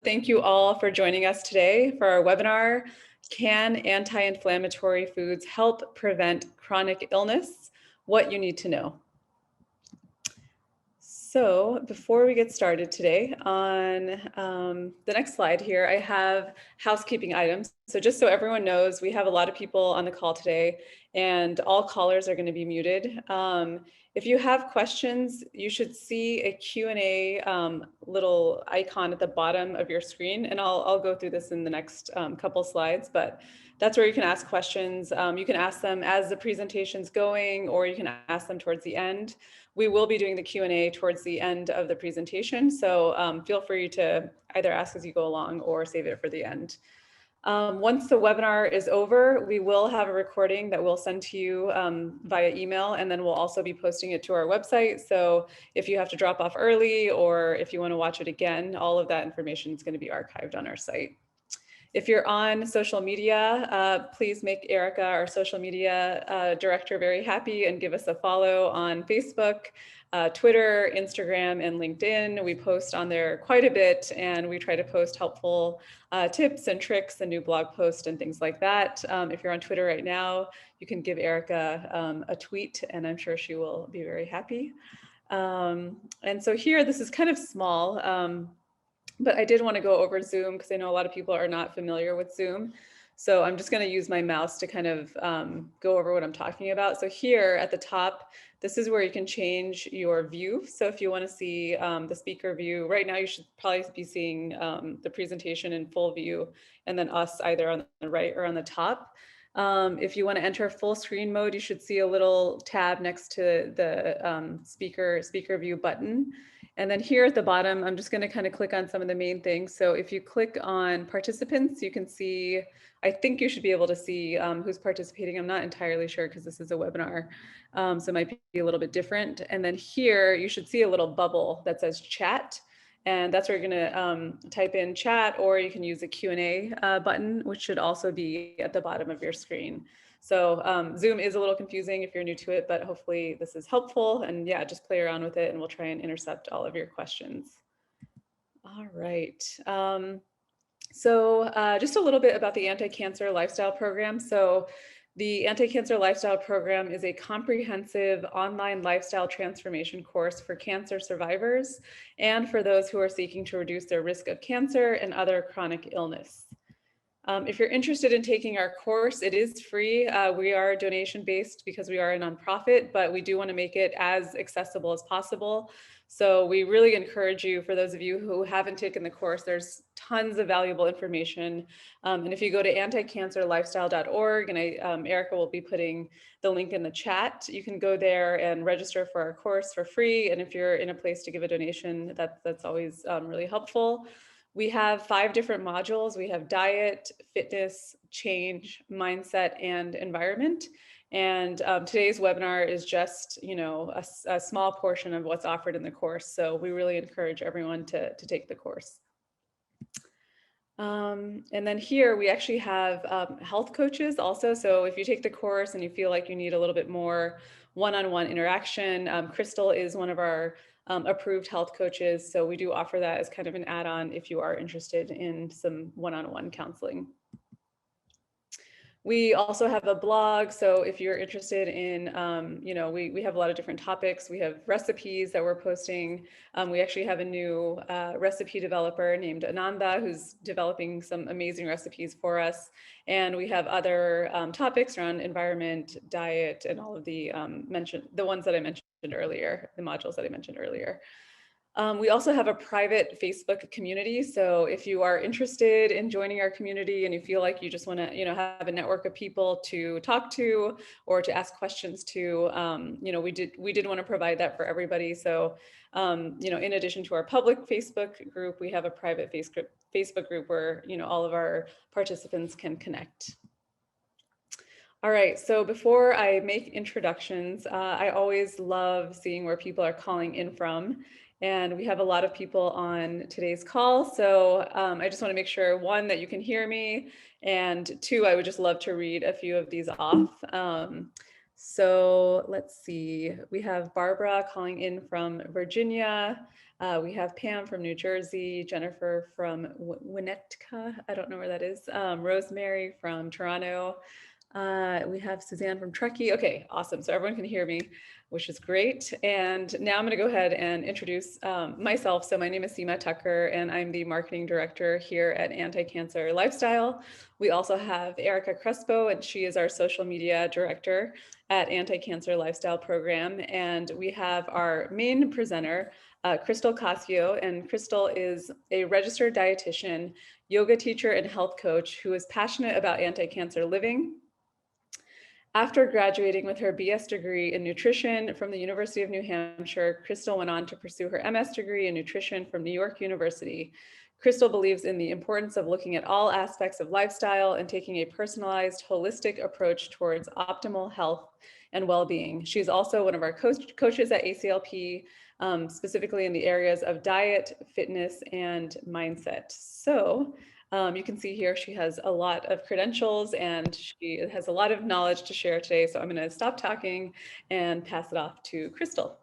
Thank you all for joining us today for our webinar, Can Anti-Inflammatory Foods Help Prevent Chronic Illness? What you need to know. So before we get started today, on the next slide here, I have housekeeping items. So just so everyone knows, we have a lot of people on the call today and all callers are going to be muted. If you have questions, you should see a Q&A little icon at the bottom of your screen, and I'll go through this in the next couple slides, but that's where you can ask questions. You can ask them as the presentation's going, or you can ask them towards the end. We will be doing the Q&A towards the end of the presentation, so feel free to either ask as you go along or save it for the end. Once the webinar is over, we will have a recording that we'll send to you via email, and then we'll also be posting it to our website. So if you have to drop off early or if you want to watch it again, all of that information is going to be archived on our site. If you're on social media, please make Erica, our social media director, very happy and give us a follow on Facebook, Twitter, Instagram, and LinkedIn. We post on there quite a bit, and we try to post helpful tips and tricks and new blog posts and things like that. If you're on Twitter right now, you can give Erica a tweet, and I'm sure she will be very happy. And so here, this is kind of small. But I did want to go over Zoom because I know a lot of people are not familiar with Zoom. So I'm just going to use my mouse to kind of go over what I'm talking about. So here at the top, this is where you can change your view. So if you want to see the speaker view, right now you should probably be seeing the presentation in full view, and then us either on the right or on the top. If you want to enter full screen mode, you should see a little tab next to the speaker view button. And then here at the bottom, I'm just going to kind of click on some of the main things. So if you click on participants, you can see, I think you should be able to see who's participating. I'm not entirely sure because this is a webinar, so it might be a little bit different. And then here, you should see a little bubble that says chat. And that's where you're going to type in chat, or you can use the Q&A button, which should also be at the bottom of your screen. So Zoom is a little confusing if you're new to it, but hopefully this is helpful. And yeah, just play around with it and we'll try and intercept all of your questions. All right. So just a little bit about the Anti-Cancer Lifestyle Program. So the Anti-Cancer Lifestyle Program is a comprehensive online lifestyle transformation course for cancer survivors and for those who are seeking to reduce their risk of cancer and other chronic illness. If you're interested in taking our course, it is free. We are donation-based because we are a nonprofit, but we do want to make it as accessible as possible. So we really encourage you, for those of you who haven't taken the course, there's tons of valuable information. And if you go to anticancerlifestyle.org, and Erica will be putting the link in the chat, you can go there and register for our course for free. And if you're in a place to give a donation, that's always really helpful. We have 5 different modules. We have diet, fitness, change, mindset, and environment. And today's webinar is just, a small portion of what's offered in the course. So we really encourage everyone to take the course. And then here we actually have health coaches also. So if you take the course and you feel like you need a little bit more one-on-one interaction, Crystal is one of our approved health coaches. So we do offer that as kind of an add-on if you are interested in some one-on-one counseling. We also have a blog. So if you're interested in, we have a lot of different topics. We have recipes that we're posting. We actually have a new recipe developer named Ananda who's developing some amazing recipes for us. And we have other topics around environment, diet, and all of the ones that I mentioned earlier, the modules that I mentioned earlier. We also have a private Facebook community. So if you are interested in joining our community and you feel like you just want to, have a network of people to talk to or to ask questions to, we did want to provide that for everybody. So, in addition to our public Facebook group, we have a private Facebook group where, all of our participants can connect. All right, so before I make introductions, I always love seeing where people are calling in from. And we have a lot of people on today's call. So I just want to make sure, 1, that you can hear me, and 2, I would just love to read a few of these off. So let's see. We have Barbara calling in from Virginia. We have Pam from New Jersey, Jennifer from Winnetka. I don't know where that is. Rosemary from Toronto. We have Suzanne from Truckee. Okay, awesome. So everyone can hear me, which is great. And now I'm going to go ahead and introduce myself. So my name is Seema Tucker, and I'm the marketing director here at Anticancer Lifestyle. We also have Erica Crespo, and she is our social media director at Anti-Cancer Lifestyle Program. And we have our main presenter, Crystal Cascio, and Crystal is a registered dietitian, yoga teacher, and health coach who is passionate about anti-cancer living. After graduating with her BS degree in nutrition from the University of New Hampshire, Crystal went on to pursue her MS degree in nutrition from New York University. Crystal believes in the importance of looking at all aspects of lifestyle and taking a personalized, holistic approach towards optimal health and well-being. She's also one of our coaches at ACLP, specifically in the areas of diet, fitness, and mindset. So you can see here she has a lot of credentials and she has a lot of knowledge to share today. So I'm going to stop talking and pass it off to Crystal.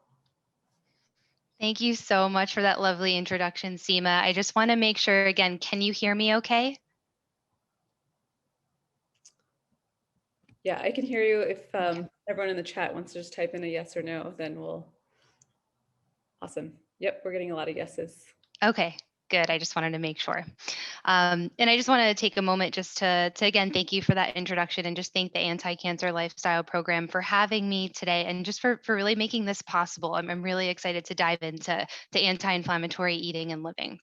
Thank you so much for that lovely introduction, Seema. I just want to make sure again, can you hear me okay? Yeah, I can hear you. If everyone in the chat wants to just type in a yes or no, then we'll. Awesome. Yep, we're getting a lot of yeses. Okay, good. I just wanted to make sure. And I just want to take a moment just to again, thank you for that introduction and just thank the Anti-Cancer Lifestyle Program for having me today and just for really making this possible. I'm really excited to dive into anti-inflammatory eating and living.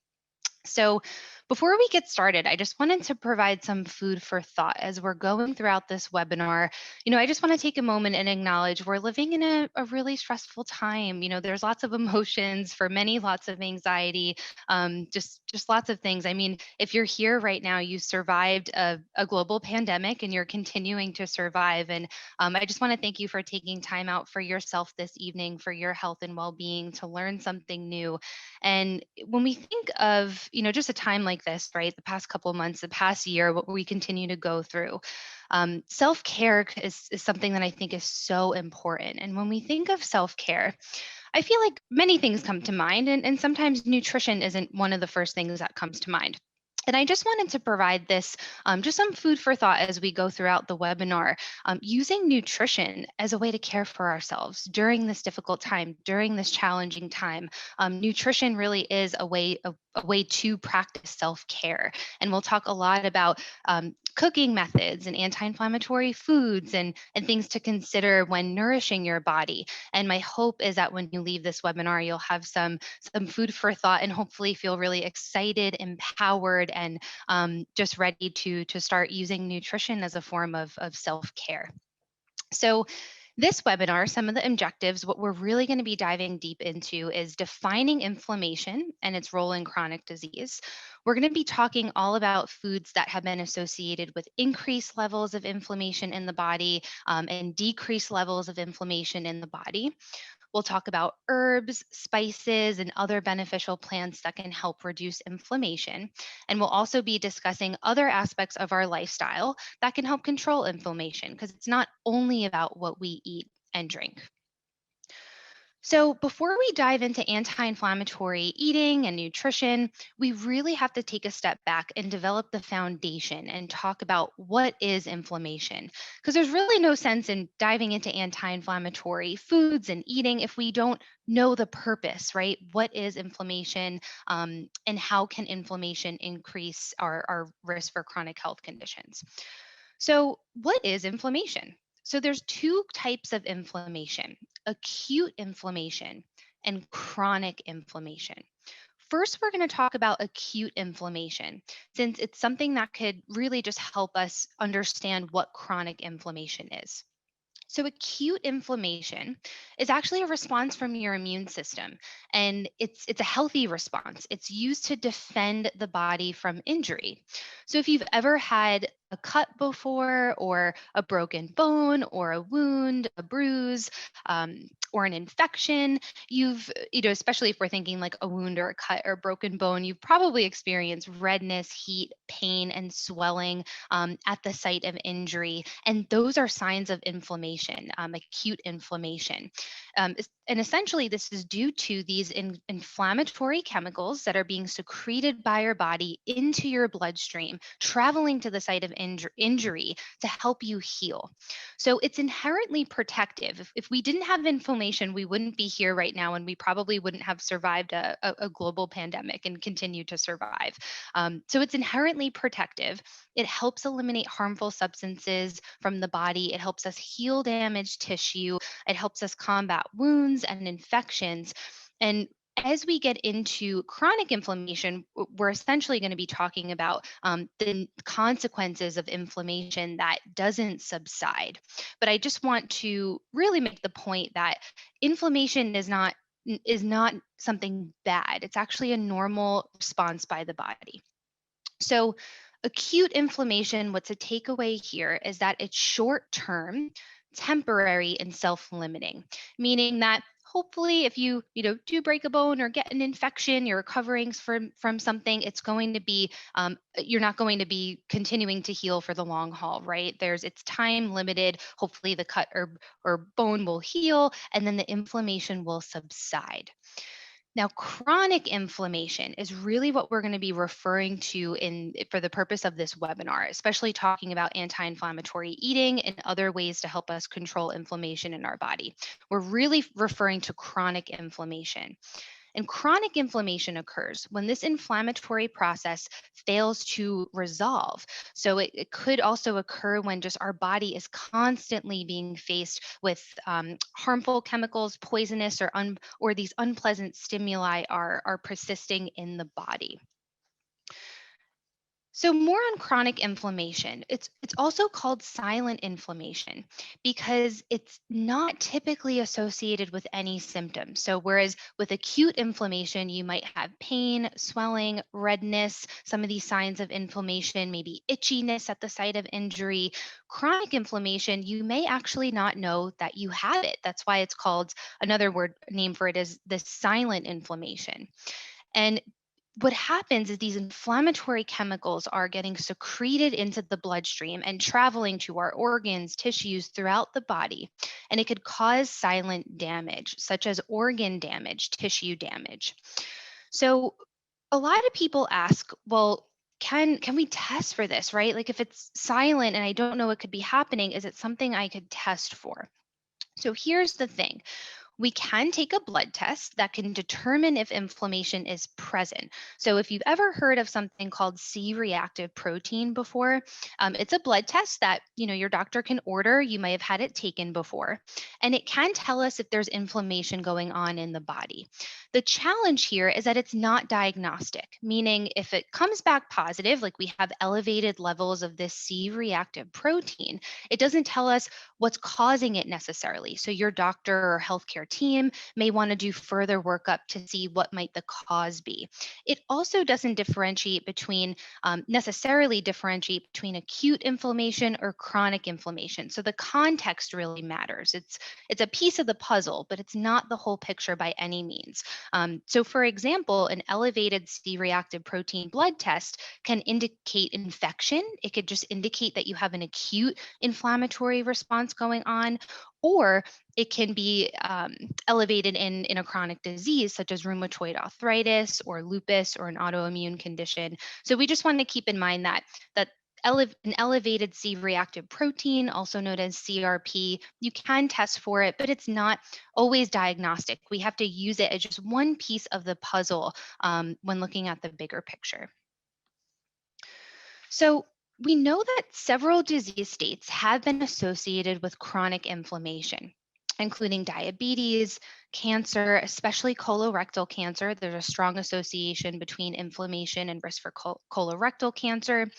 So, before we get started, I just wanted to provide some food for thought as we're going throughout this webinar. I just want to take a moment and acknowledge we're living in a really stressful time. There's lots of emotions, for many, lots of anxiety, just lots of things. I mean, if you're here right now, you survived a global pandemic and you're continuing to survive. And I just want to thank you for taking time out for yourself this evening, for your health and well-being, to learn something new. And when we think of, just a time like this, right, the past couple of months, the past year, what we continue to go through, self-care is something that I think is so important. And when we think of self-care, I feel like many things come to mind, and sometimes nutrition isn't one of the first things that comes to mind. And I just wanted to provide this, just some food for thought as we go throughout the webinar, using nutrition as a way to care for ourselves during this difficult time, during this challenging time. Nutrition really is a way to practice self-care. And we'll talk a lot about cooking methods and anti-inflammatory foods and things to consider when nourishing your body. And my hope is that when you leave this webinar, you'll have some food for thought and hopefully feel really excited, empowered, and just ready to start using nutrition as a form of self-care. So this webinar, some of the objectives, what we're really going to be diving deep into is defining inflammation and its role in chronic disease. We're going to be talking all about foods that have been associated with increased levels of inflammation in the body and decreased levels of inflammation in the body. We'll talk about herbs, spices, and other beneficial plants that can help reduce inflammation. And we'll also be discussing other aspects of our lifestyle that can help control inflammation, because it's not only about what we eat and drink. So, before we dive into anti-inflammatory eating and nutrition, we really have to take a step back and develop the foundation and talk about what is inflammation. Because there's really no sense in diving into anti-inflammatory foods and eating if we don't know the purpose, right? What is inflammation, and how can inflammation increase our risk for chronic health conditions? So, what is inflammation? So there's two types of inflammation: acute inflammation and chronic inflammation. First, we're going to talk about acute inflammation, since it's something that could really just help us understand what chronic inflammation is. So, acute inflammation is actually a response from your immune system, and it's a healthy response. It's used to defend the body from injury. So, if you've ever had a cut before, or a broken bone, or a wound, a bruise, or an infection, especially if we're thinking like a wound or a cut or a broken bone, you've probably experienced redness, heat, pain, and swelling at the site of injury. And those are signs of inflammation, acute inflammation. And essentially, this is due to these inflammatory chemicals that are being secreted by your body into your bloodstream, traveling to the site of injury to help you heal. So it's inherently protective. If we didn't have inflammation, we wouldn't be here right now, and we probably wouldn't have survived a global pandemic and continue to survive. So it's inherently protective. It helps eliminate harmful substances from the body. It helps us heal damaged tissue. It helps us combat wounds and infections. And as we get into chronic inflammation, we're essentially going to be talking about the consequences of inflammation that doesn't subside. But I just want to really make the point that inflammation is not something bad. It's actually a normal response by the body. So, acute inflammation, what's a takeaway here is that it's short term, temporary, and self limiting, meaning that hopefully if you do break a bone or get an infection, you're recovering from something, it's going to be you're not going to be continuing to heal for the long haul, right? It's time limited. Hopefully the cut or bone will heal, and then the inflammation will subside. Now, chronic inflammation is really what we're going to be referring to for the purpose of this webinar, especially talking about anti-inflammatory eating and other ways to help us control inflammation in our body. We're really referring to chronic inflammation. And chronic inflammation occurs when this inflammatory process fails to resolve. So it could also occur when just our body is constantly being faced with harmful chemicals, poisonous or these unpleasant stimuli are persisting in the body. So more on chronic inflammation. It's also called silent inflammation because it's not typically associated with any symptoms. So whereas with acute inflammation, you might have pain, swelling, redness, some of these signs of inflammation, maybe itchiness at the site of injury. Chronic inflammation, you may actually not know that you have it. That's why it's called, another word name for it is the silent inflammation. And what happens is these inflammatory chemicals are getting secreted into the bloodstream and traveling to our organs, tissues throughout the body. And it could cause silent damage, such as organ damage, tissue damage. So a lot of people ask, well, can we test for this, right? Like if it's silent and I don't know what could be happening, is it something I could test for? So here's the thing. We can take a blood test that can determine if inflammation is present. So, if you've ever heard of something called C-reactive protein before, it's a blood test that your doctor can order. You may have had it taken before, and it can tell us if there's inflammation going on in the body. The challenge here is that it's not diagnostic, meaning if it comes back positive, like we have elevated levels of this C-reactive protein, it doesn't tell us what's causing it necessarily. So your doctor or healthcare team may want to do further workup to see what might the cause be. It also doesn't necessarily differentiate between acute inflammation or chronic inflammation. So the context really matters. It's a piece of the puzzle, but it's not the whole picture by any means. So for example, an elevated C-reactive protein blood test can indicate infection. It could just indicate that you have an acute inflammatory response going on, or it can be elevated in a chronic disease such as rheumatoid arthritis or lupus or an autoimmune condition. So we just want to keep in mind that an elevated C-reactive protein, also known as CRP, you can test for it, but it's not always diagnostic. We have to use it as just one piece of the puzzle when looking at the bigger picture. So we know that several disease states have been associated with chronic inflammation, including diabetes, cancer, especially colorectal cancer. There's a strong association between inflammation and risk for colorectal cancer,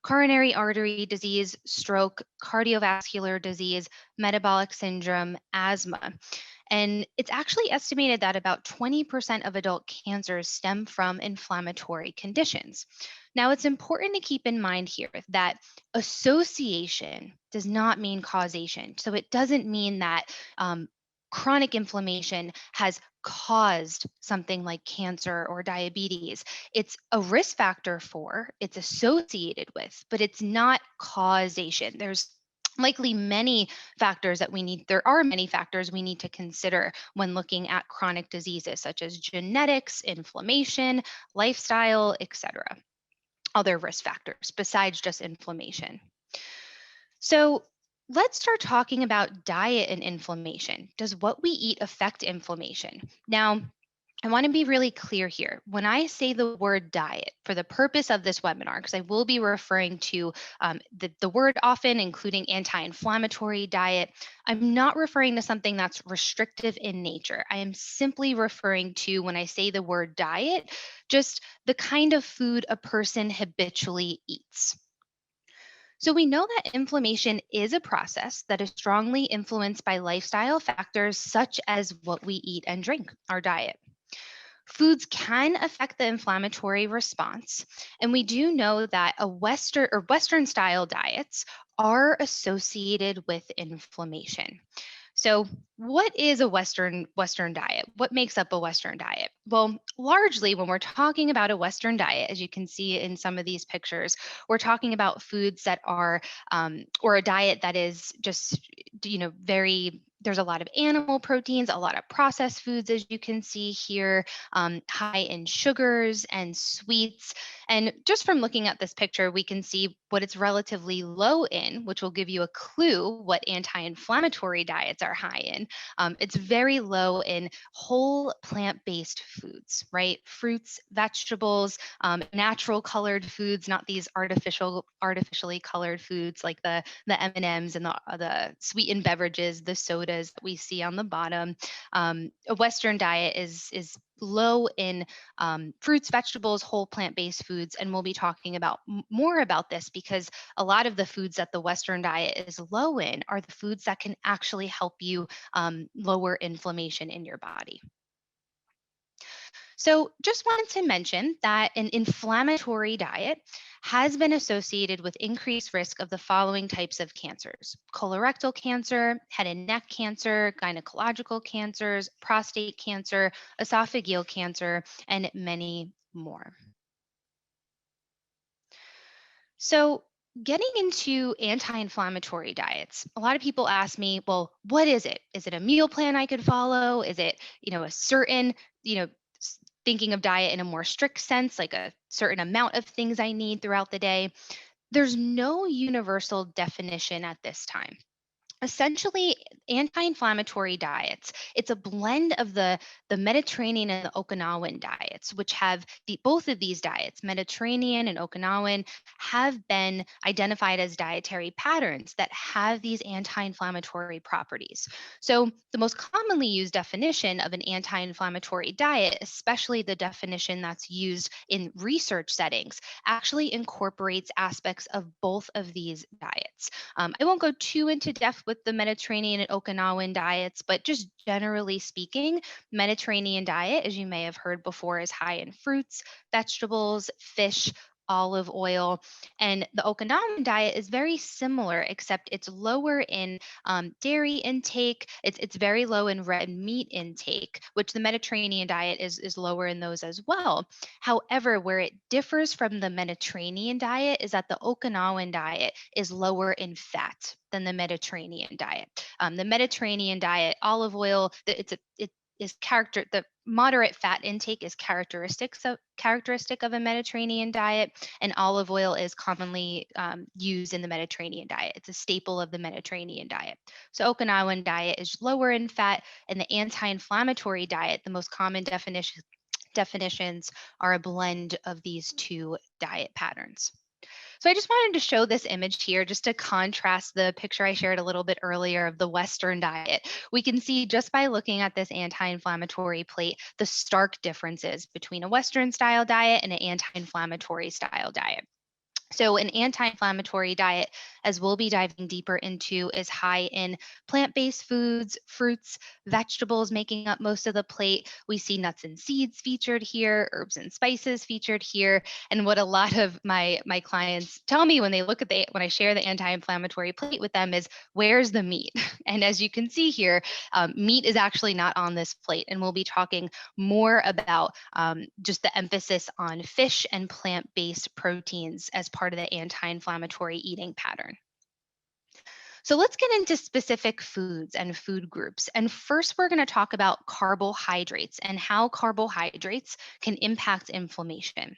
coronary artery disease, stroke, cardiovascular disease, metabolic syndrome, asthma. And it's actually estimated that about 20% of adult cancers stem from inflammatory conditions. Now, it's important to keep in mind here that association does not mean causation. So it doesn't mean that chronic inflammation has caused something like cancer or diabetes. It's a risk factor for, it's associated with, but it's not causation. There's likely many factors that we need, there are many factors we need to consider when looking at chronic diseases, such as genetics, inflammation, lifestyle, etc. Other risk factors besides just inflammation. So let's start talking about diet and inflammation. Does what we eat affect inflammation? Now, I want to be really clear here. When I say the word diet for the purpose of this webinar, because I will be referring to the word often, including anti-inflammatory diet, I'm not referring to something that's restrictive in nature. I am simply referring to, when I say the word diet, just the kind of food a person habitually eats. So we know that inflammation is a process that is strongly influenced by lifestyle factors such as what we eat and drink, our diet. Foods can affect the inflammatory response, and we do know that a Western style diets are associated with inflammation. So, what is a Western diet? What makes up a Western diet? Well, largely when we're talking about a Western diet, as you can see in some of these pictures, we're talking about foods that are, or a diet that is just, very. There's a lot of animal proteins, a lot of processed foods, as you can see here, high in sugars and sweets. And just from looking at this picture, we can see what it's relatively low in, which will give you a clue what anti-inflammatory diets are high in. It's very low in whole plant-based foods, right? Fruits, vegetables, natural colored foods, not these artificially colored foods like the M&Ms and the sweetened beverages, the sodas that we see on the bottom. A Western diet is low in fruits, vegetables, whole plant-based foods, and we'll be talking about more about this because a lot of the foods that the Western diet is low in are the foods that can actually help you lower inflammation in your body. So, just wanted to mention that an inflammatory diet has been associated with increased risk of the following types of cancers: colorectal cancer, head and neck cancer, gynecological cancers, prostate cancer, esophageal cancer, and many more. So, getting into anti inflammatory diets, a lot of people ask me, well, what is it? Is it a meal plan I could follow? Is it, a certain, you know, thinking of diet in a more strict sense, like a certain amount of things I need throughout the day? There's no universal definition at this time. Essentially, anti-inflammatory diets, it's a blend of the Mediterranean and the Okinawan diets, which have both of these diets, Mediterranean and Okinawan, have been identified as dietary patterns that have these anti-inflammatory properties. So the most commonly used definition of an anti-inflammatory diet, especially the definition that's used in research settings, actually incorporates aspects of both of these diets. I won't go too into depth with the Mediterranean and Okinawan diets, but just generally speaking, Mediterranean diet, as you may have heard before, is high in fruits, vegetables, fish, olive oil. And the Okinawan diet is very similar, except it's lower in dairy intake. It's very low in red meat intake, which the Mediterranean diet is lower in those as well. However, where it differs from the Mediterranean diet is that the Okinawan diet is lower in fat than the Mediterranean diet. The Mediterranean diet, olive oil, it is character the moderate fat intake is characteristic of a Mediterranean diet, and olive oil is commonly used in the Mediterranean diet. It's a staple of the Mediterranean diet. So Okinawan diet is lower in fat, and the anti-inflammatory diet, the most common definitions are a blend of these two diet patterns. So I just wanted to show this image here just to contrast the picture I shared a little bit earlier of the Western diet. We can see just by looking at this anti-inflammatory plate, the stark differences between a Western style diet and an anti-inflammatory style diet. So, an anti inflammatory diet, as we'll be diving deeper into, is high in plant based foods, fruits, vegetables making up most of the plate. We see nuts and seeds featured here, herbs and spices featured here. And what a lot of my clients tell me when they look at when I share the anti inflammatory plate with them is, where's the meat? And as you can see here, meat is actually not on this plate. And we'll be talking more about just the emphasis on fish and plant based proteins as part of the anti inflammatory eating pattern. So let's get into specific foods and food groups. And first, we're going to talk about carbohydrates and how carbohydrates can impact inflammation.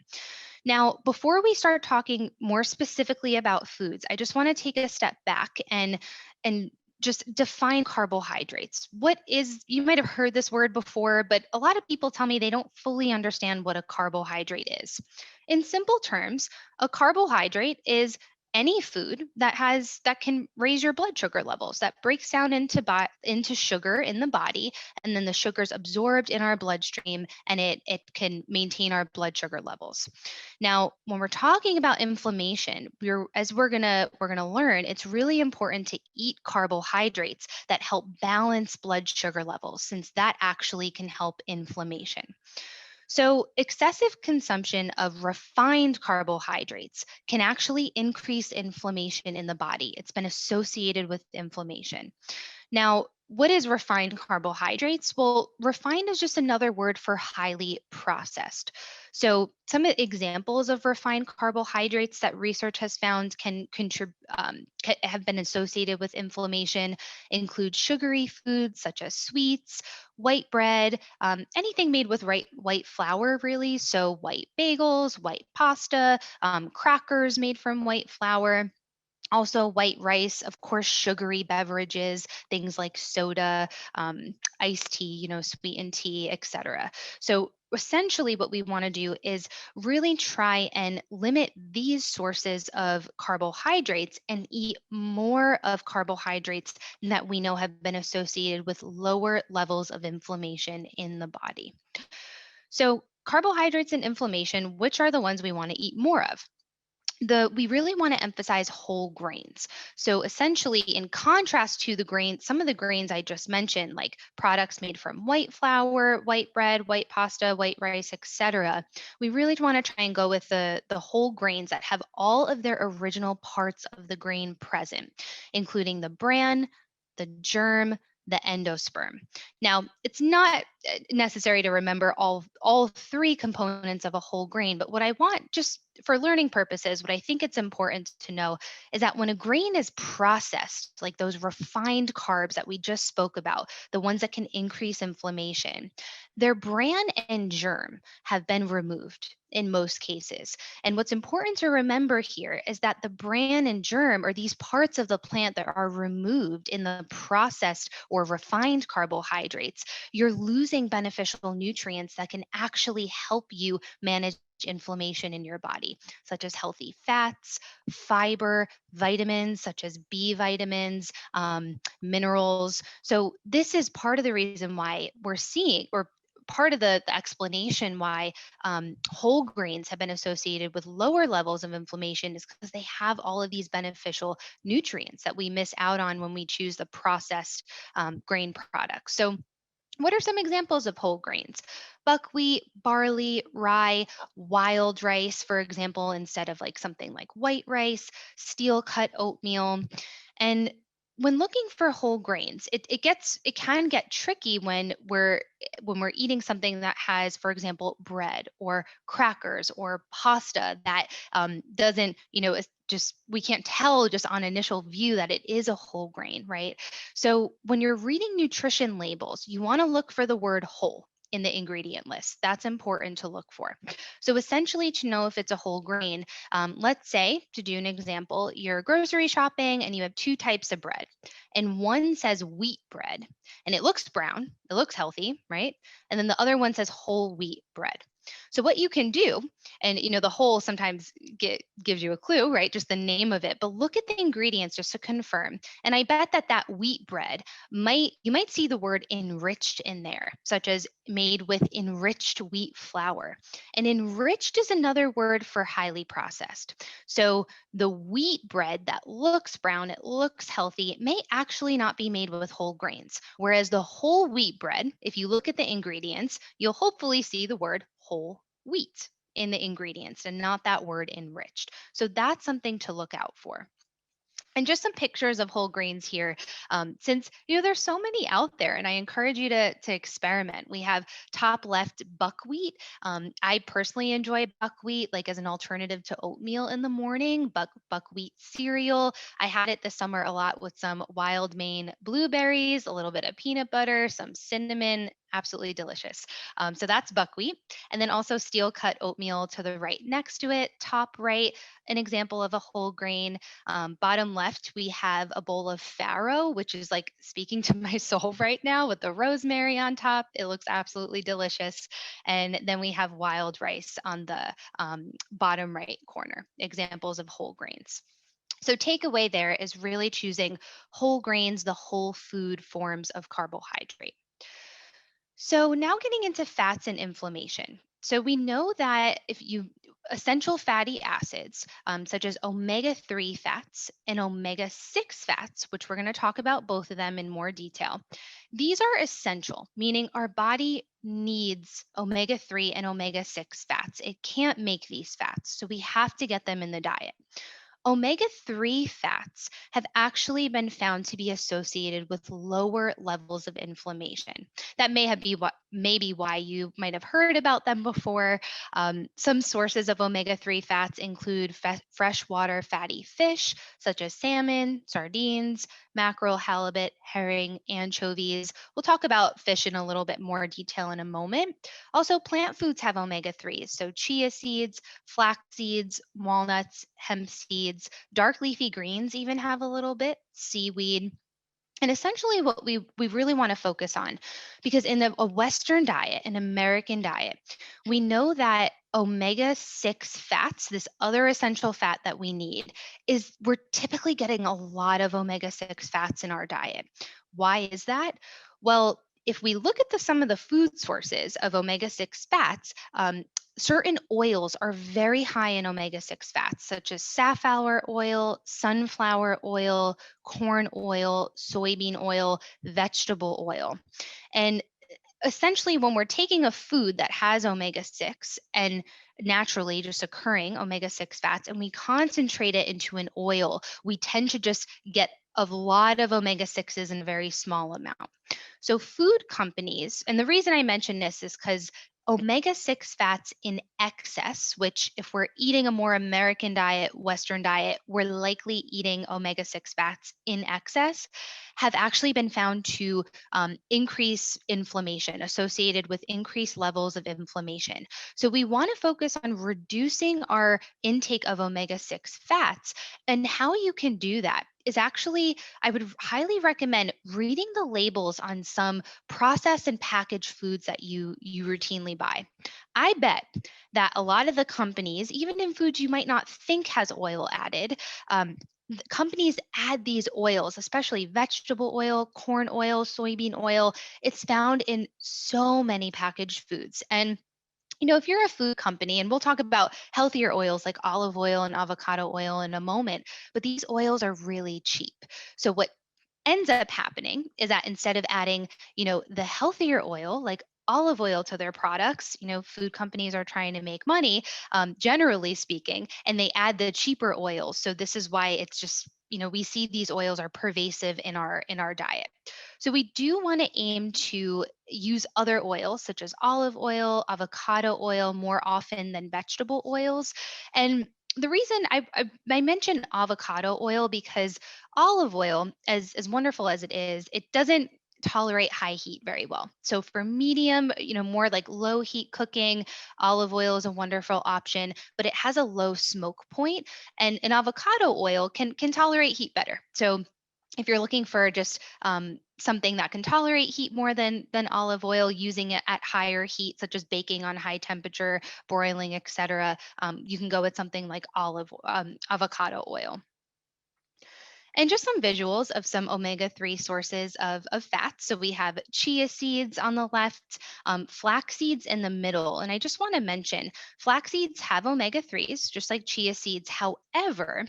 Now, before we start talking more specifically about foods, I just want to take a step back and just define carbohydrates. What is, you might have heard this word before, but a lot of people tell me they don't fully understand what a carbohydrate is. In simple terms, a carbohydrate is any food that can raise your blood sugar levels, that breaks down into sugar in the body, and then the sugar's absorbed in our bloodstream, and it can maintain our blood sugar levels. Now, when we're talking about inflammation, we're gonna learn, it's really important to eat carbohydrates that help balance blood sugar levels, since that actually can help inflammation. So, excessive consumption of refined carbohydrates can actually increase inflammation in the body. It's been associated with inflammation. Now, what is refined carbohydrates? Well, refined is just another word for highly processed. So, some examples of refined carbohydrates that research has found have been associated with inflammation include sugary foods such as sweets, white bread, anything made with white flour, really. So, white bagels, white pasta, crackers made from white flour, also white rice, of course, sugary beverages, things like soda, iced tea, sweetened tea, etc. So essentially what we want to do is really try and limit these sources of carbohydrates and eat more of carbohydrates that we know have been associated with lower levels of inflammation in the body. So carbohydrates and inflammation, which are the ones we want to eat more of? We really want to emphasize whole grains. So essentially, in contrast to some of the grains I just mentioned, like products made from white flour, white bread, white pasta, white rice, etc., we really want to try and go with the whole grains that have all of their original parts of the grain present, including the bran, the germ, the endosperm. Now, it's not necessary to remember all three components of a whole grain, but what I want, just for learning purposes, what I think it's important to know is that when a grain is processed, like those refined carbs that we just spoke about, the ones that can increase inflammation, their bran and germ have been removed in most cases. And what's important to remember here is that the bran and germ are these parts of the plant that are removed in the processed or refined carbohydrates. You're losing beneficial nutrients that can actually help you manage inflammation in your body, such as healthy fats, fiber, vitamins such as B vitamins, minerals. So, this is part of the reason why we're seeing, or part of the explanation why whole grains have been associated with lower levels of inflammation, is because they have all of these beneficial nutrients that we miss out on when we choose the processed grain products. So, what are some examples of whole grains? Buckwheat, barley, rye, wild rice, for example, instead of like something like white rice, steel cut oatmeal. And when looking for whole grains, it can get tricky when we're eating something that has, for example, bread or crackers or pasta that doesn't, it's just, we can't tell just on initial view that it is a whole grain, right? So when you're reading nutrition labels, you want to look for the word whole in the ingredient list. That's important to look for. So essentially, to know if it's a whole grain, let's say, to do an example, you're grocery shopping and you have two types of bread, and one says wheat bread and it looks brown, it looks healthy, right? And then the other one says whole wheat bread. So what you can do, and the whole sometimes gives you a clue, right? Just the name of it, but look at the ingredients just to confirm. And I bet that wheat bread you might see the word enriched in there, such as made with enriched wheat flour. And enriched is another word for highly processed. So the wheat bread that looks brown, it looks healthy, it may actually not be made with whole grains. Whereas the whole wheat bread, if you look at the ingredients, you'll hopefully see the word whole wheat in the ingredients and not that word enriched. So that's something to look out for. And just some pictures of whole grains here, since there's so many out there, and I encourage you to experiment. We have top left buckwheat. I personally enjoy buckwheat like as an alternative to oatmeal in the morning. Buckwheat cereal. I had it this summer a lot with some wild Maine blueberries, a little bit of peanut butter, some cinnamon. Absolutely delicious. So that's buckwheat, and then also steel cut oatmeal to the right next to it. Top right, an example of a whole grain. Bottom left, we have a bowl of farro, which is like speaking to my soul right now with the rosemary on top. It looks absolutely delicious. And then we have wild rice on the bottom right corner, examples of whole grains. So takeaway there is really choosing whole grains, the whole food forms of carbohydrate. So now getting into fats and inflammation. So we know that if you essential fatty acids, such as omega-3 fats and omega-6 fats, which we're going to talk about both of them in more detail, these are essential, meaning our body needs omega-3 and omega-6 fats. It can't make these fats, so we have to get them in the diet. Omega-3 fats have actually been found to be associated with lower levels of inflammation. That maybe why you might have heard about them before. Some sources of omega-3 fats include freshwater fatty fish, such as salmon, sardines, mackerel, halibut, herring, anchovies. We'll talk about fish in a little bit more detail in a moment. Also, plant foods have omega-3s, so chia seeds, flax seeds, walnuts, hemp seeds, dark leafy greens even have a little bit, seaweed. And essentially, what we really want to focus on, because in a Western diet, an American diet, we know that omega-6 fats, this other essential fat that we need, is we're typically getting a lot of omega-6 fats in our diet. Why is that? Well, if we look at some of the food sources of omega-6 fats, certain oils are very high in omega-6 fats, such as safflower oil, sunflower oil, corn oil, soybean oil, vegetable oil. And essentially, when we're taking a food that has omega-6 and naturally just occurring omega-6 fats, and we concentrate it into an oil, we tend to just get a lot of omega-6s in a very small amount. So food companies, and the reason I mention this is because omega-6 fats in excess, which if we're eating a more American diet, Western diet, we're likely eating omega-6 fats in excess, have actually been found to increase inflammation, associated with increased levels of inflammation. So we want to focus on reducing our intake of omega-6 fats. And how you can do that is actually, I would highly recommend reading the labels on some processed and packaged foods that you routinely buy. I bet that a lot of the companies, even in foods you might not think has oil added, companies add these oils, especially vegetable oil, corn oil, soybean oil. It's found in so many packaged foods. And if you're a food company, and we'll talk about healthier oils like olive oil and avocado oil in a moment, but these oils are really cheap. So what ends up happening is that instead of adding, the healthier oil like olive oil to their products, food companies are trying to make money, generally speaking, and they add the cheaper oils. So this is why it's just, we see these oils are pervasive in our diet. So we do want to aim to use other oils such as olive oil, avocado oil more often than vegetable oils. And the reason I mentioned avocado oil because olive oil, as wonderful as it is, it doesn't tolerate high heat very well. So for medium, more like low heat cooking, olive oil is a wonderful option, but it has a low smoke point, and an avocado oil can tolerate heat better. So If you're looking for just something that can tolerate heat more than olive oil, using it at higher heat, such as baking on high temperature, broiling, etc., you can go with something like avocado oil. And just some visuals of some omega-3 sources of fats. So we have chia seeds on the left, flax seeds in the middle. And I just want to mention flax seeds have omega-3s, just like chia seeds. However,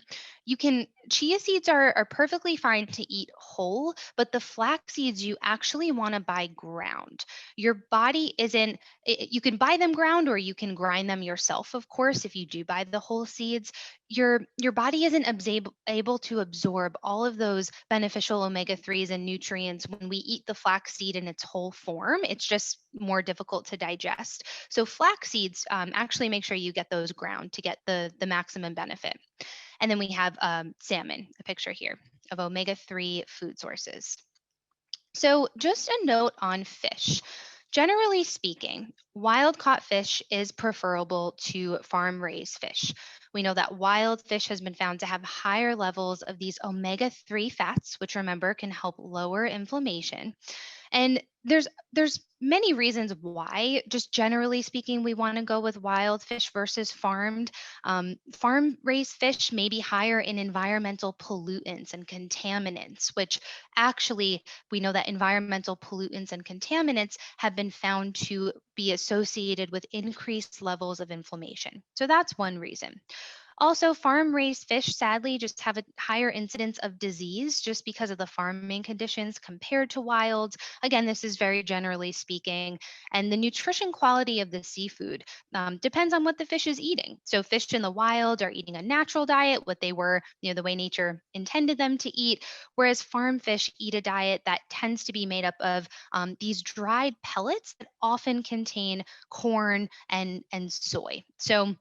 chia seeds are perfectly fine to eat whole, but the flax seeds you actually want to buy ground. Your body isn't, you can buy them ground or you can grind them yourself, of course, if you do buy the whole seeds. Your body isn't able to absorb all of those beneficial omega-3s and nutrients when we eat the flax seed in its whole form. It's just more difficult to digest. So flax seeds, actually make sure you get those ground to get the maximum benefit. And then we have salmon, a picture here of omega-3 food sources. So, just a note on fish. Generally speaking, wild caught fish is preferable to farm raised fish. We know that wild fish has been found to have higher levels of these omega 3 fats, which remember can help lower inflammation. And there's many reasons why, just generally speaking, we want to go with wild fish versus farmed. Farm raised fish may be higher in environmental pollutants and contaminants, which actually we know that environmental pollutants and contaminants have been found to be associated with increased levels of inflammation. So that's one reason. Also, farm raised fish sadly just have a higher incidence of disease just because of the farming conditions compared to wild. Again, this is very generally speaking. And the nutrition quality of the seafood depends on what the fish is eating. So, fish in the wild are eating a natural diet, what they were, the way nature intended them to eat, whereas farm fish eat a diet that tends to be made up of these dried pellets that often contain corn and soy. So,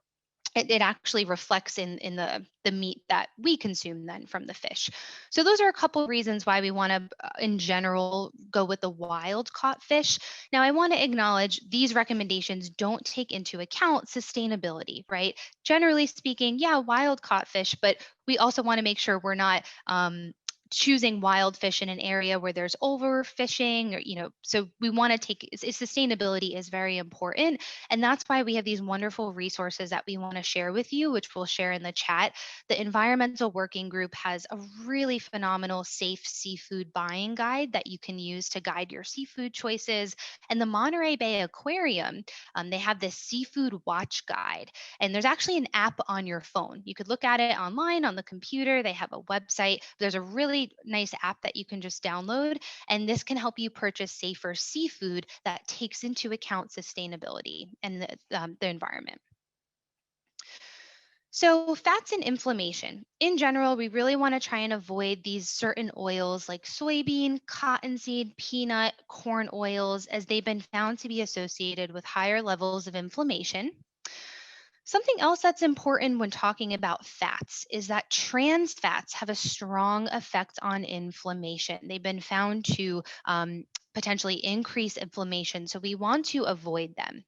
it actually reflects in the meat that we consume then from the fish. So those are a couple reasons why we want to in general go with the wild caught fish. Now I want to acknowledge these recommendations don't take into account sustainability, right? Generally speaking, yeah, wild caught fish, but we also want to make sure we're not choosing wild fish in an area where there's overfishing, or so we want to sustainability is very important, and that's why we have these wonderful resources that we want to share with you, which we'll share in the chat. The environmental working group has a really phenomenal safe seafood buying guide that you can use to guide your seafood choices. And the Monterey Bay Aquarium, they have this seafood watch guide, and there's actually an app on your phone. You could look at it online on the computer. They have a website. There's a really nice app that you can just download, and this can help you purchase safer seafood that takes into account sustainability and the environment. So, fats and inflammation. In general, we really want to try and avoid these certain oils like soybean, cottonseed, peanut, corn oils, as they've been found to be associated with higher levels of inflammation. Something else that's important when talking about fats is that trans fats have a strong effect on inflammation. They've been found to potentially increase inflammation, so we want to avoid them.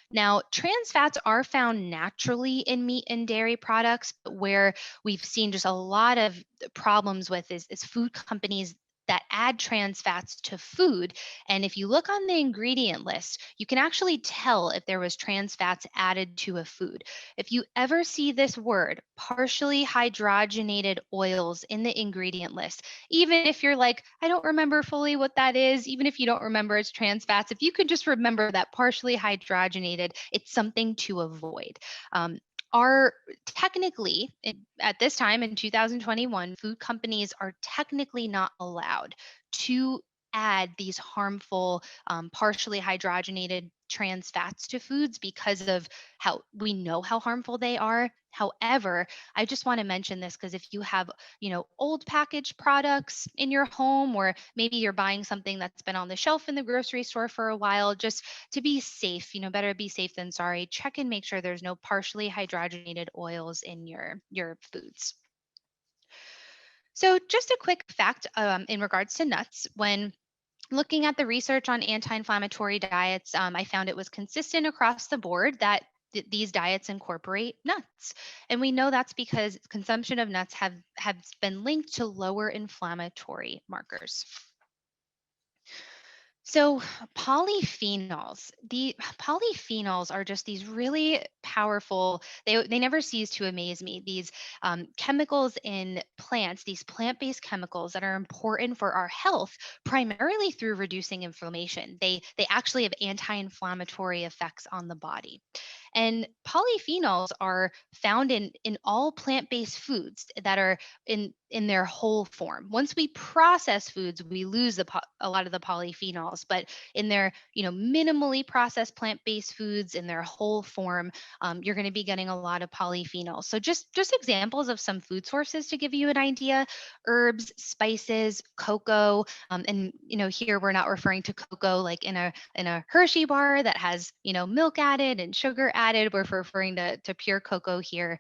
Now, trans fats are found naturally in meat and dairy products, but where we've seen just a lot of problems with is food companies that add trans fats to food. And if you look on the ingredient list, you can actually tell if there was trans fats added to a food. If you ever see this word, partially hydrogenated oils, in the ingredient list, even if you're like, I don't remember fully what that is, even if you don't remember it's trans fats, if you could just remember that partially hydrogenated, it's something to avoid. Are technically, at this time in 2021, food companies are technically not allowed to add these harmful, partially hydrogenated trans fats to foods because of how we know how harmful they are. However, I just want to mention this because if you have, old packaged products in your home, or maybe you're buying something that's been on the shelf in the grocery store for a while, just to be safe, better be safe than sorry, check and make sure there's no partially hydrogenated oils in your foods. So just a quick fact in regards to nuts. When looking at the research on anti-inflammatory diets, I found it was consistent across the board that these diets incorporate nuts. And we know that's because consumption of nuts have been linked to lower inflammatory markers. So, the polyphenols are just these really powerful, they never cease to amaze me. These chemicals in plants, these plant-based chemicals that are important for our health, primarily through reducing inflammation. They actually have anti-inflammatory effects on the body. And polyphenols are found in all plant-based foods that are in their whole form. Once we process foods, we lose a lot of the polyphenols, but in their minimally processed plant-based foods in their whole form, you're going to be getting a lot of polyphenols. So just examples of some food sources to give you an idea: herbs, spices, cocoa, and here we're not referring to cocoa like in a Hershey bar that has milk added and sugar added. We're referring to pure cocoa here.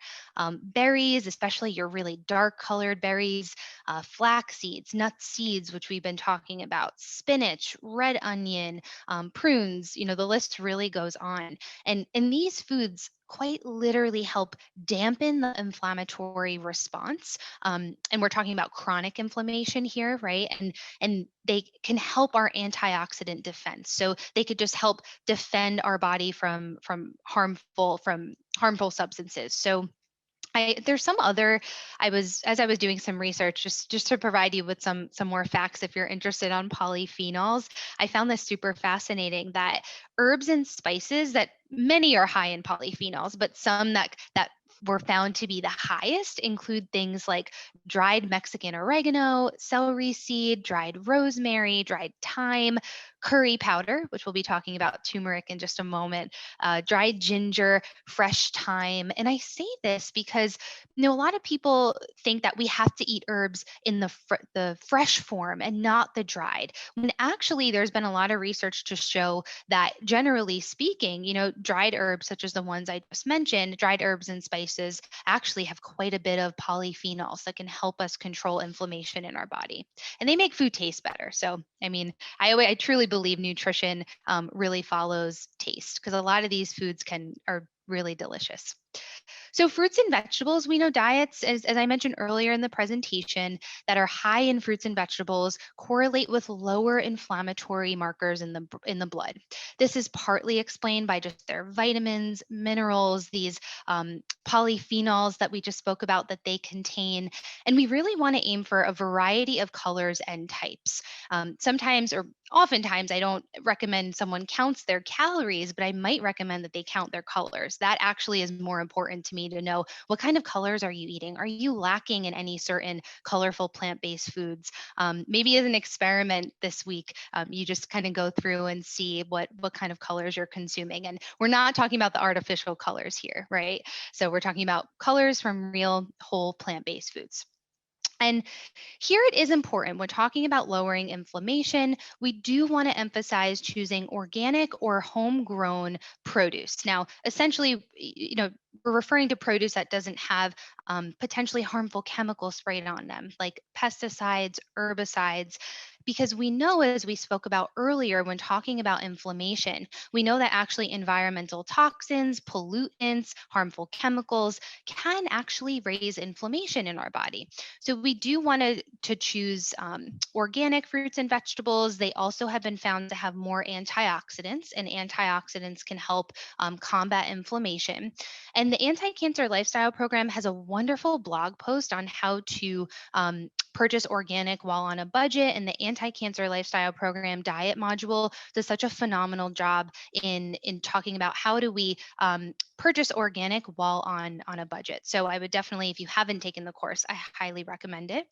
Berries, especially your really dark colored berries, flax seeds, nut seeds, which we've been talking about, spinach, red onion, prunes. The list really goes on. And these foods quite literally help dampen the inflammatory response. And we're talking about chronic inflammation here, right? And they can help our antioxidant defense. So they could just help defend our body from harmful substances. So there's some other, as I was doing some research, just to provide you with some more facts if you're interested on polyphenols. I found this super fascinating, that herbs and spices, that many are high in polyphenols, but some that were found to be the highest include things like dried Mexican oregano, celery seed, dried rosemary, dried thyme, curry powder, which we'll be talking about turmeric in just a moment, dried ginger, fresh thyme. And I say this because a lot of people think that we have to eat herbs in the fresh form and not the dried. When actually there's been a lot of research to show that, generally speaking, dried herbs such as the ones I just mentioned, dried herbs and spices, actually have quite a bit of polyphenols that can help us control inflammation in our body. And they make food taste better. So, I mean, I truly believe nutrition really follows taste, because a lot of these foods are really delicious. So fruits and vegetables, we know diets, as I mentioned earlier in the presentation, that are high in fruits and vegetables correlate with lower inflammatory markers in the blood. This is partly explained by just their vitamins, minerals, these polyphenols that we just spoke about that they contain. And we really want to aim for a variety of colors and types. Sometimes, or oftentimes, I don't recommend someone counts their calories, but I might recommend that they count their colors. That actually is more important to me, to know what kind of colors are you eating. Are you lacking in any certain colorful plant-based foods? Maybe as an experiment this week, you just kind of go through and see what kind of colors you're consuming. And we're not talking about the artificial colors here, right? So we're talking about colors from real whole plant-based foods. And here it is important when talking about lowering inflammation, we do want to emphasize choosing organic or homegrown produce. Now, essentially, we're referring to produce that doesn't have potentially harmful chemicals sprayed on them, like pesticides, herbicides, because we know, as we spoke about earlier when talking about inflammation, we know that actually environmental toxins, pollutants, harmful chemicals can actually raise inflammation in our body. So we do want to choose organic fruits and vegetables. They also have been found to have more antioxidants, and antioxidants can help combat inflammation. And the Anti-Cancer Lifestyle Program has a wonderful blog post on how to purchase organic while on a budget. And the Anti-Cancer Lifestyle Program diet module does such a phenomenal job in talking about how do we purchase organic while on a budget. So I would definitely, if you haven't taken the course, I highly recommend it.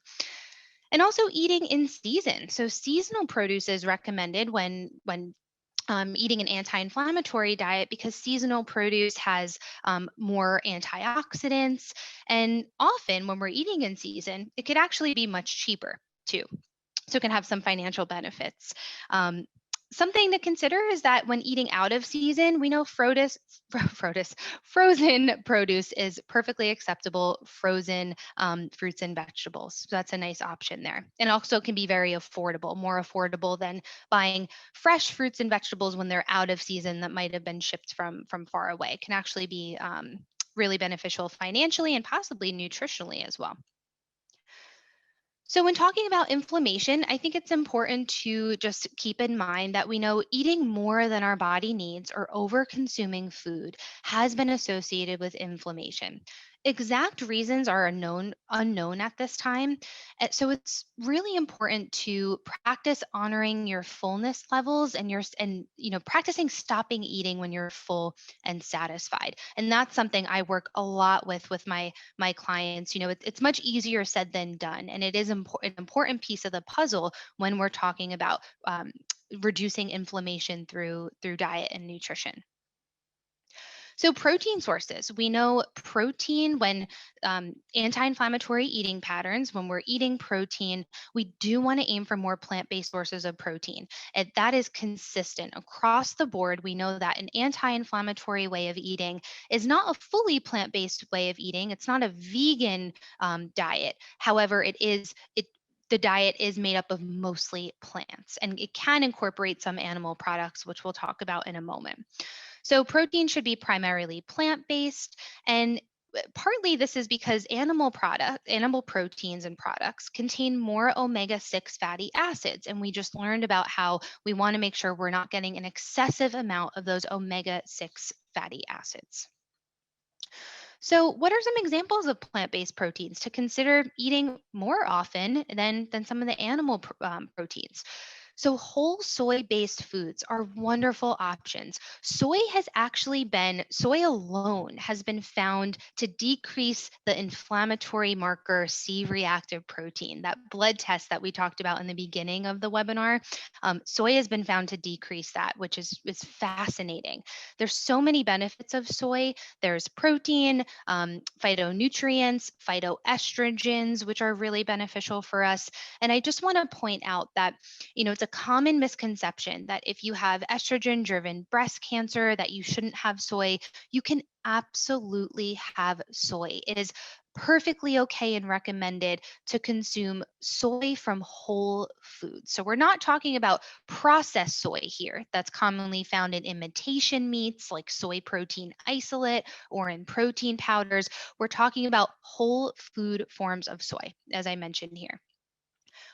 And also eating in season. So seasonal produce is recommended when eating an anti-inflammatory diet, because seasonal produce has more antioxidants. And often when we're eating in season, it could actually be much cheaper too. So it can have some financial benefits. Something to consider is that when eating out of season, we know frozen produce is perfectly acceptable, frozen fruits and vegetables. So that's a nice option there. And also can be very affordable, more affordable than buying fresh fruits and vegetables when they're out of season that might have been shipped from far away. It can actually be really beneficial financially and possibly nutritionally as well. So, when talking about inflammation, I think it's important to just keep in mind that we know eating more than our body needs or over consuming food has been associated with inflammation. Exact reasons are unknown at this time. So it's really important to practice honoring your fullness levels and practicing stopping eating when you're full and satisfied. And that's something I work a lot with my clients. It's much easier said than done, and it is an important piece of the puzzle when we're talking about reducing inflammation through diet and nutrition. So, protein sources. We know protein when anti inflammatory eating patterns, when we're eating protein, we do want to aim for more plant based sources of protein. And that is consistent across the board. We know that an anti inflammatory way of eating is not a fully plant based way of eating, it's not a vegan diet. However, the diet is made up of mostly plants and it can incorporate some animal products, which we'll talk about in a moment. So protein should be primarily plant-based, and partly this is because animal proteins and products contain more omega-6 fatty acids, and we just learned about how we want to make sure we're not getting an excessive amount of those omega-6 fatty acids. So, what are some examples of plant-based proteins to consider eating more often than some of the animal proteins? So, whole soy based foods are wonderful options. Soy alone has been found to decrease the inflammatory marker C reactive protein, that blood test that we talked about in the beginning of the webinar. Soy has been found to decrease that, which is fascinating. There's so many benefits of soy. There's protein, phytonutrients, phytoestrogens, which are really beneficial for us. And I just want to point out that it's a common misconception that if you have estrogen driven breast cancer that you shouldn't have soy. You can absolutely have soy. It is perfectly okay and recommended to consume soy from whole foods. So we're not talking about processed soy here that's commonly found in imitation meats like soy protein isolate or in protein powders. We're talking about whole food forms of soy, as I mentioned here.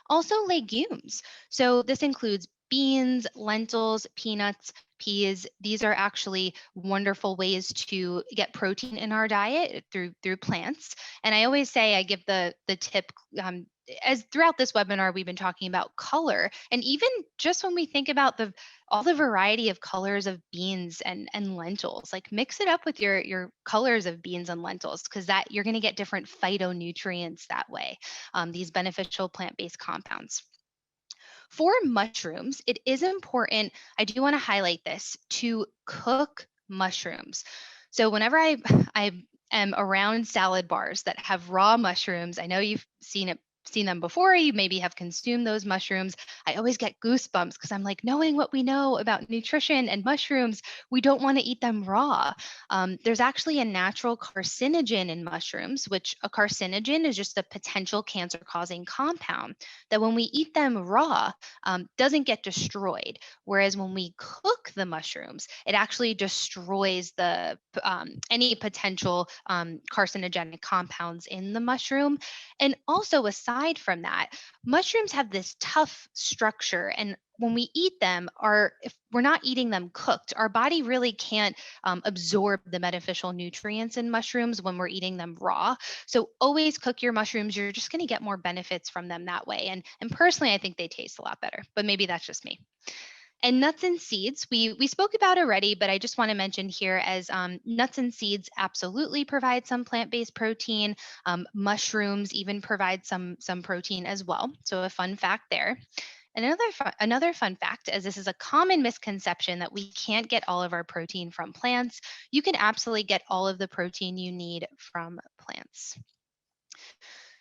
Also, legumes. So, this includes beans, lentils, peanuts, peas. These are actually wonderful ways to get protein in our diet through plants. And I always say I give the tip. As throughout this webinar, we've been talking about color, and even just when we think about the all the variety of colors of beans and lentils, like mix it up with your colors of beans and lentils, because that you're going to get different phytonutrients that way, these beneficial plant-based compounds. For mushrooms, it is important, I do want to highlight this, to cook mushrooms. So whenever I am around salad bars that have raw mushrooms, I know you've seen them before, you maybe have consumed those mushrooms. I always get goosebumps because I'm like, knowing what we know about nutrition and mushrooms, we don't want to eat them raw. There's actually a natural carcinogen in mushrooms, which a carcinogen is just a potential cancer causing compound that when we eat them raw, doesn't get destroyed. Whereas when we cook the mushrooms, it actually destroys any potential carcinogenic compounds in the mushroom. And also, aside from that, mushrooms have this tough structure. And when we eat them, if we're not eating them cooked, our body really can't absorb the beneficial nutrients in mushrooms when we're eating them raw. So always cook your mushrooms. You're just going to get more benefits from them that way. And personally, I think they taste a lot better, but maybe that's just me. And nuts and seeds, we spoke about already, but I just want to mention here as nuts and seeds absolutely provide some plant-based protein. Mushrooms even provide some protein as well. So a fun fact there. And another fun fact, as this is a common misconception that we can't get all of our protein from plants, you can absolutely get all of the protein you need from plants.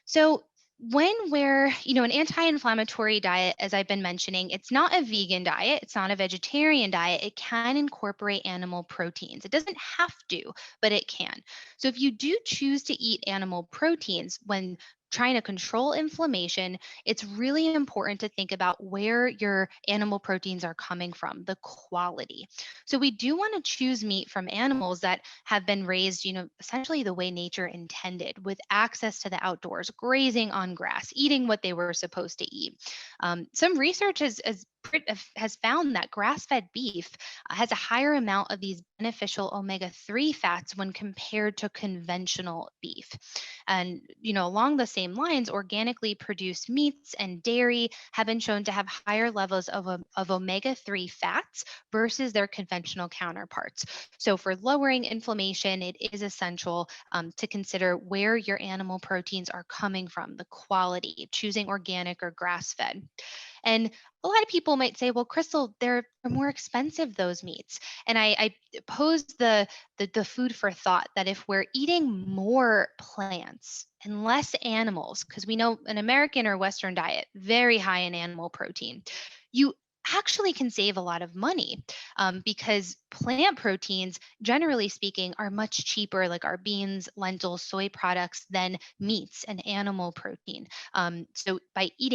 So An anti-inflammatory diet, as I've been mentioning, it's not a vegan diet, it's not a vegetarian diet. It can incorporate animal proteins. It doesn't have to, but it can. So if you do choose to eat animal proteins when trying to control inflammation, it's really important to think about where your animal proteins are coming from, the quality. So we do want to choose meat from animals that have been raised, essentially the way nature intended, with access to the outdoors, grazing on grass, eating what they were supposed to eat. Some research has found that grass-fed beef has a higher amount of these beneficial omega-3 fats when compared to conventional beef. And along the same lines, organically produced meats and dairy have been shown to have higher levels of omega-3 fats versus their conventional counterparts. So, for lowering inflammation, it is essential to consider where your animal proteins are coming from, the quality, choosing organic or grass fed. And a lot of people might say, well, Crystal, they're more expensive, those meats. And I pose the food for thought that if we're eating more plants and less animals, because we know an American or Western diet, very high in animal protein, you actually can save a lot of money because plant proteins, generally speaking, are much cheaper, like our beans, lentils, soy products, than meats and animal protein. So by eating